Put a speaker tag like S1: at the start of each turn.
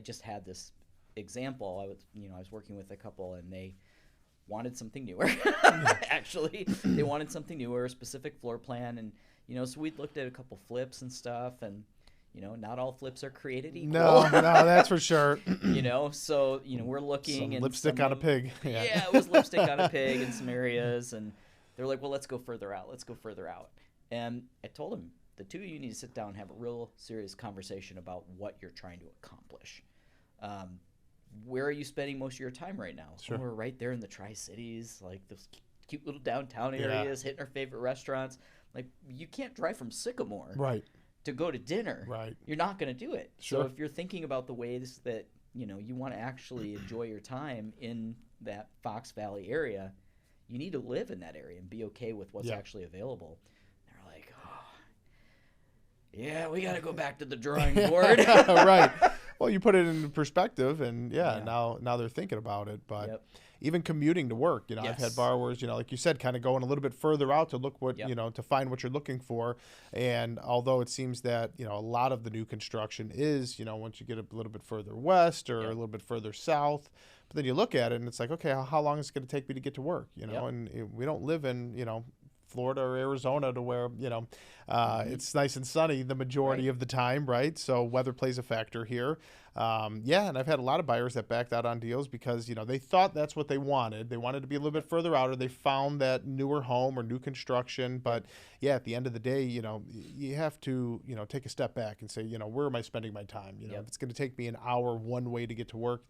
S1: just had this example. I was working with a couple, and they wanted something newer. Actually, they wanted something newer, a specific floor plan, and so we looked at a couple flips and stuff, and not all flips are created equal.
S2: No, that's for sure.
S1: So we're looking
S2: Some
S1: and
S2: lipstick on a pig.
S1: Yeah, it was lipstick on a pig in some areas, and they're like, well, let's go further out. And I told them, the two of you need to sit down and have a real serious conversation about what you're trying to accomplish. Where are you spending most of your time right now?
S2: Sure.
S1: We're right there in the Tri-Cities, like those cute little downtown areas, hitting our favorite restaurants. Like, you can't drive from Sycamore to go to dinner.
S2: Right.
S1: You're not going to do it.
S2: Sure.
S1: So if you're thinking about the ways that, you want to actually enjoy your time in that Fox Valley area, you need to live in that area and be okay with what's actually available. They're like, oh, yeah, we got to go back to the drawing board.
S2: Right. Well, you put it into perspective, and now they're thinking about it. But even commuting to work, I've had borrowers, like you said, kind of going a little bit further out to look what, to find what you're looking for. And although it seems that, a lot of the new construction is, once you get a little bit further west or a little bit further south, but then you look at it and it's like, okay, how long is it going to take me to get to work? And we don't live in, Florida or Arizona to where, it's nice and sunny the majority of the time, right? So weather plays a factor here. And I've had a lot of buyers that backed out on deals because, they thought that's what they wanted. They wanted to be a little bit further out, or they found that newer home or new construction. But at the end of the day, you have to, take a step back and say, where am I spending my time? If it's going to take me an hour one way to get to work,